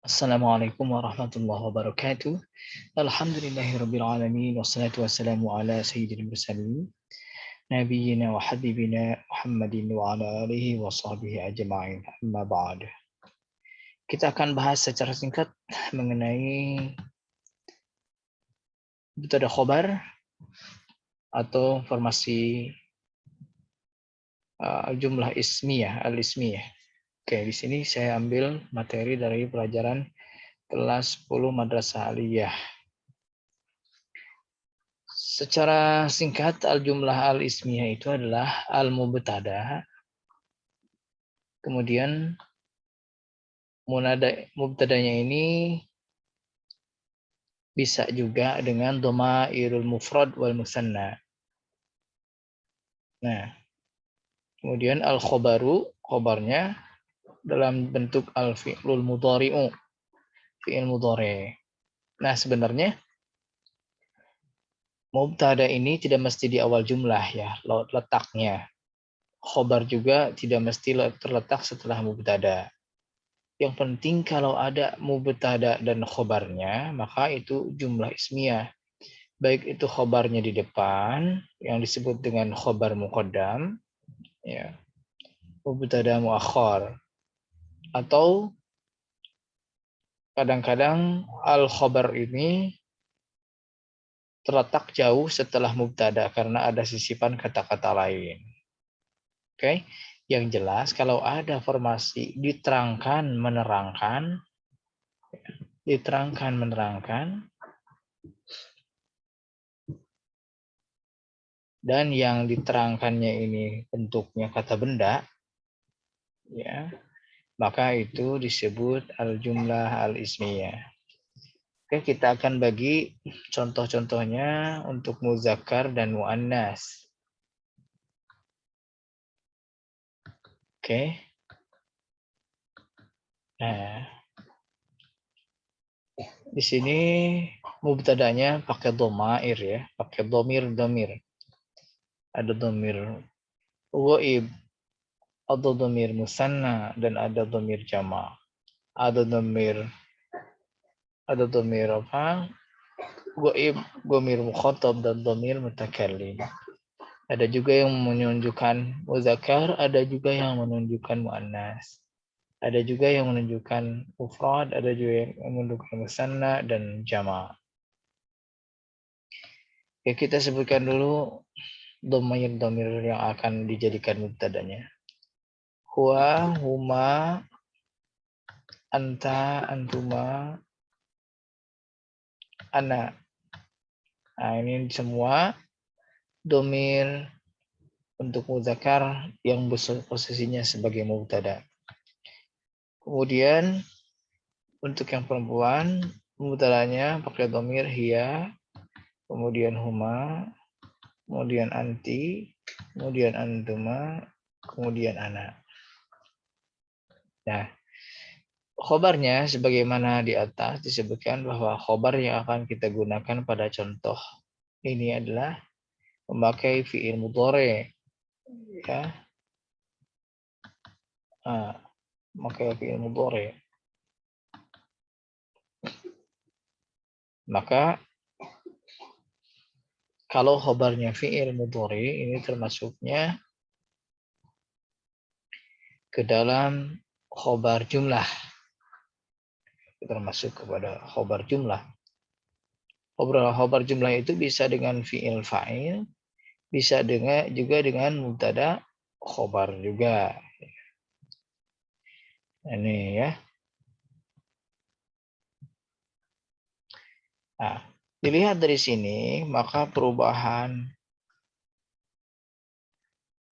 Assalamualaikum warahmatullahi wabarakatuh. Alhamdulillahirabbil alamin wassalatu wassalamu ala sayyidil mursalin nabiyyina wa habibina Muhammadin wa ala alihi wa sahbihi ajma'in. Amma ba'd. Kita akan bahas secara singkat mengenai mubtada khobar atau formasi jumlah ismiyah, al-ismiyah. Oke, di sini saya ambil materi dari pelajaran kelas 10 Madrasah Aliyah. Secara singkat, al-jumlah al-ismiyah itu adalah al-mubtada, kemudian mubtadanya ini bisa juga dengan dhamairul mufrad wal musanna. Nah, kemudian al-khobaru, khobarnya dalam bentuk al-fi'lul mudhari'u, fi'il mudhari'. Nah, sebenarnya mubtada ini tidak mesti di awal jumlah ya, letaknya. Khobar juga tidak mesti terletak setelah mubtada. Yang penting kalau ada mubtada dan khobarnya, maka itu jumlah ismiyah. Baik itu khobarnya di depan, yang disebut dengan khobar muqaddam, ya, mubtada muakhar. Atau kadang-kadang al-khobar ini terletak jauh setelah mubtada karena ada sisipan kata-kata lain. Oke, yang jelas kalau ada formasi diterangkan menerangkan, dan yang diterangkannya ini bentuknya kata benda, ya, maka itu disebut al-jumlah al-ismiyah. Oke, kita akan bagi contoh-contohnya untuk muzakkar dan muannas. Oke. Nah, di sini mubtadanya pakai dhamair ya, pakai domir. Ada domir ghaib, ada domir musanna, dan ada domir jama'. Ada domir apa? Ghaib, domir mukhatab, dan domir mutakallim. Ada juga yang menunjukkan muzakkar, ada juga yang menunjukkan muannas. Ada juga yang menunjukkan mufrad, ada juga yang menunjukkan musanna dan jama'. Ya, kita sebutkan dulu domir-domir yang akan dijadikan mubtadanya. Huwa, huma, anta, antuma, ana. Nah, ini semua domir untuk muzakkar yang posisinya sebagai mubtada. Kemudian untuk yang perempuan, mubtadanya pakai domir hiya, kemudian huma, kemudian anti, kemudian antuma, kemudian ana. Nah, khobarnya sebagaimana di atas disebutkan bahwa khobar yang akan kita gunakan pada contoh ini adalah memakai fi'il mudhari, ya. Memakai fi'il mudhari. Maka kalau khobarnya fi'il mudhari ini termasuknya ke dalam khobar jumlah. Termasuk kepada khobar jumlah. Khobar jumlah itu bisa dengan fi'il fa'il, bisa juga dengan mubtada khobar juga. Ini ya. Nah, dilihat dari sini, maka perubahan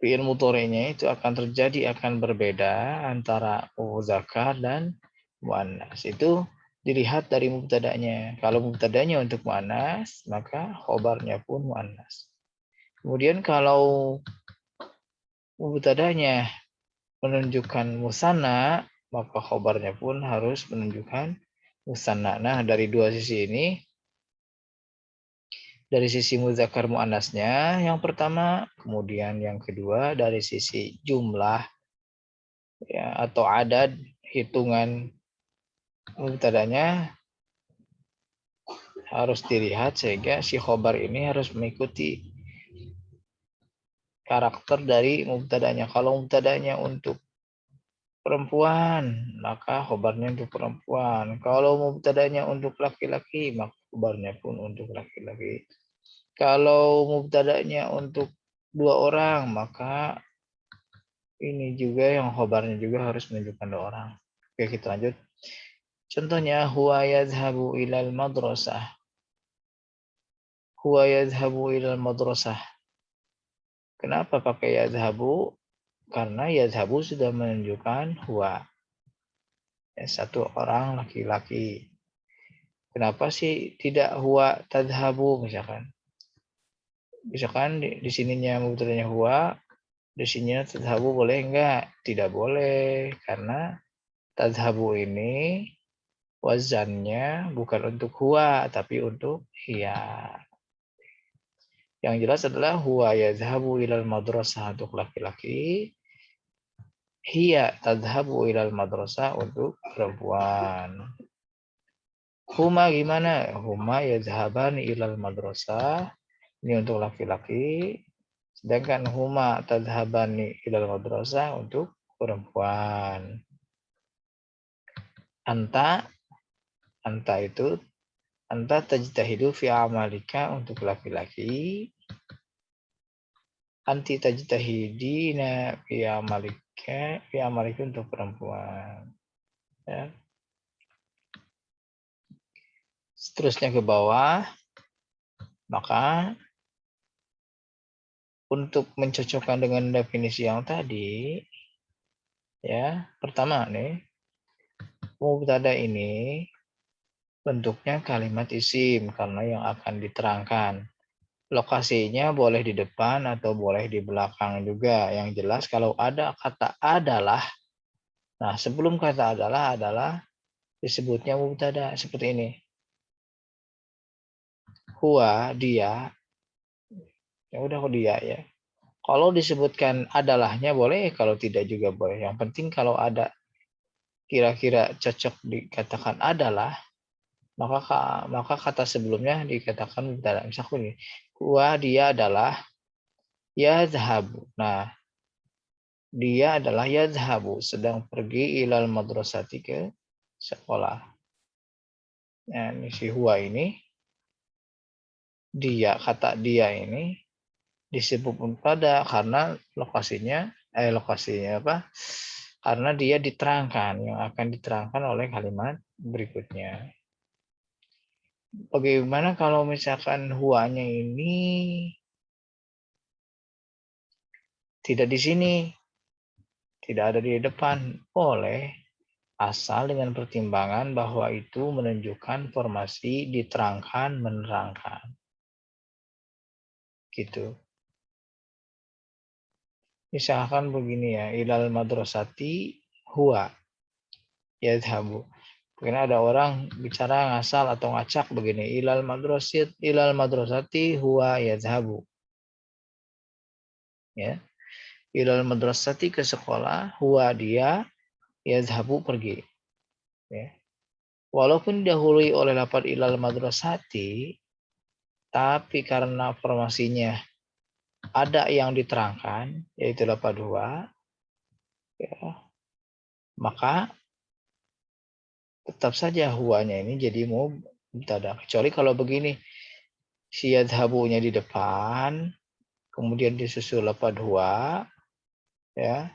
fi'il mudhari'nya itu akan terjadi, akan berbeda antara muzakkar dan muannas. Itu dilihat dari mubtadanya. Kalau mubtadanya untuk muannas, maka khobarnya pun muannas. Kemudian kalau mubtadanya menunjukkan musanna, maka khobarnya pun harus menunjukkan musanna. Nah, dari dua sisi ini, dari sisi muzakkar muannasnya yang pertama, kemudian yang kedua dari sisi jumlah ya, atau adad, hitungan mubtadanya harus dilihat sehingga si khobar ini harus mengikuti karakter dari mubtadanya. Kalau mubtadanya untuk perempuan, maka khobarnya untuk perempuan. Kalau mubtadanya untuk laki-laki, maka khobarnya pun untuk laki-laki. Kalau mubtadanya untuk dua orang, maka ini juga yang khobarnya juga harus menunjukkan dua orang. Oke, kita lanjut. Contohnya, huwa yadhhabu ilal madrasah. Huwa yadhhabu ilal madrasah. Kenapa pakai yadhhabu? Karena yadhhabu sudah menunjukkan huwa. Ya, satu orang laki-laki. Kenapa sih tidak huwa tadhhabu misalkan? Misalkan di sininya mubtadanya huwa, di sininya tadhhabu boleh enggak? Tidak boleh karena tadhhabu ini wazannya bukan untuk huwa tapi untuk hiya. Yang jelas adalah huwa yadhhabu ilal madrasah untuk laki-laki, hiya tadhhabu ilal madrasah untuk perempuan. Huma gimana? Huma yadhhabani ilal madrasah. Ini untuk laki-laki. Sedangkan huma tadhhabani ilal madrasah untuk perempuan. Anta itu anta tajtahidu fi amalika untuk laki-laki. Anti tajtahidina fi amalika untuk perempuan. Ya. Seterusnya ke bawah, maka untuk mencocokkan dengan definisi yang tadi, ya pertama nih, mubtada ini bentuknya kalimat isim karena yang akan diterangkan. Lokasinya boleh di depan atau boleh di belakang juga. Yang jelas kalau ada kata adalah, nah sebelum kata adalah disebutnya mubtada seperti ini. Huwa, dia, ya udah dia ya. Kalau disebutkan adalahnya boleh, kalau tidak juga boleh. Yang penting kalau ada kira-kira cocok dikatakan adalah, maka kata sebelumnya dikatakan mubtada. Misalnya ini, huwa dia adalah yazhabu. Nah, dia adalah yazhabu, sedang pergi ilal madrasati ke sekolah. Nah, ini si huwa ini, dia, kata dia ini disebut mubtada karena lokasinya apa? Karena dia diterangkan, yang akan diterangkan oleh kalimat berikutnya. Bagaimana kalau misalkan huwanya ini tidak di sini, tidak ada di depan? Boleh, asal dengan pertimbangan bahwa itu menunjukkan formasi diterangkan, menerangkan. Gitu. Misalkan begini ya, ilal madrasati huwa yadhabu. Mungkin ada orang bicara ngasal atau ngacak begini, ilal madrasati huwa yadhabu. Ya. Ilal madrasati ke sekolah, huwa dia yadhabu pergi. Ya. Walaupun didahului oleh lafaz ilal madrasati, tapi karena formasinya ada yang diterangkan, yaitu lafaz huwa, ya, maka tetap saja huwanya ini jadi mubtada. Kecuali kalau begini, si yadhabunya di depan, kemudian disusul lafaz huwa, ya,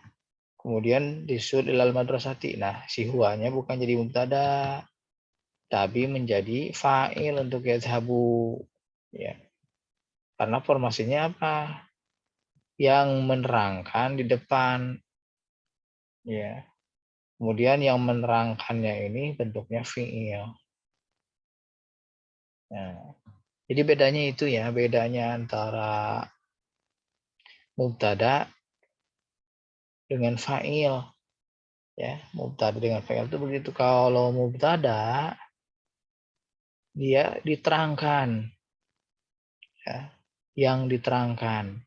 kemudian disusul ilal madrasati. Nah, si huwanya bukan jadi mubtada, tapi menjadi fa'il untuk yadhabu. Ya. Karena formasinya apa? Yang menerangkan di depan. Ya. Kemudian yang menerangkannya ini bentuknya fi'il. Nah, jadi bedanya itu ya, bedanya antara mubtada dengan fa'il. Ya, mubtada dengan fa'il itu begitu. Kalau mubtada dia diterangkan, ya, yang diterangkan.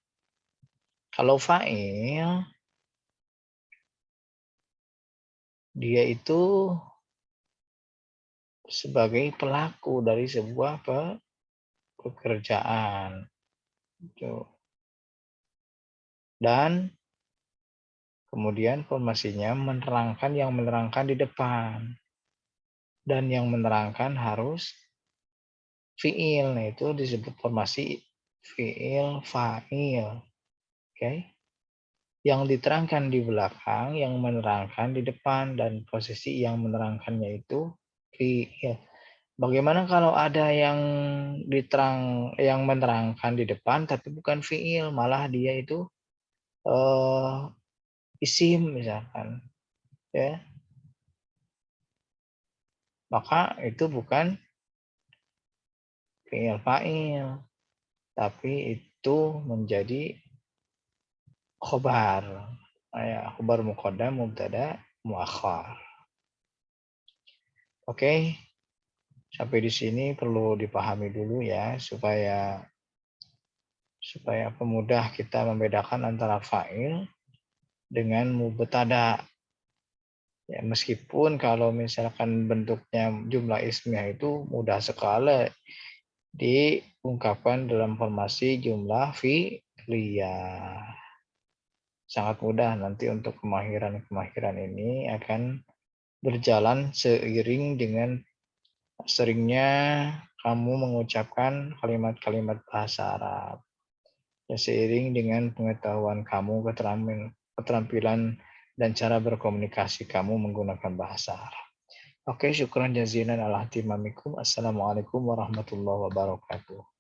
Kalau fa'il dia itu sebagai pelaku dari sebuah pekerjaan. Gitu. Dan kemudian formasinya menerangkan yang menerangkan di depan. Dan yang menerangkan harus fiil. Nah, itu disebut formasi fiil fa'il. Oke. Yang diterangkan di belakang, yang menerangkan di depan, dan posisi yang menerangkannya itu fiil. Bagaimana kalau ada yang menerangkan di depan tapi bukan fiil, malah dia itu eh, isim misalkan, ya, maka itu bukan fiil fa'il, tapi itu menjadi khobar. Ya, khobar muqaddam, mubtada, muakhar. Oke, sampai di sini perlu dipahami dulu ya supaya pemudah kita membedakan antara fa'il dengan mubtada. Ya, meskipun kalau misalkan bentuknya jumlah ismiyah itu mudah sekali diungkapkan dalam formasi jumlah fi'liyah. Sangat mudah nanti untuk kemahiran-kemahiran ini akan berjalan seiring dengan seringnya kamu mengucapkan kalimat-kalimat bahasa Arab. Ya, seiring dengan pengetahuan kamu, keterampilan dan cara berkomunikasi kamu menggunakan bahasa Arab. Oke, syukran jazilan ala ihtimamikum. Assalamualaikum warahmatullahi wabarakatuh.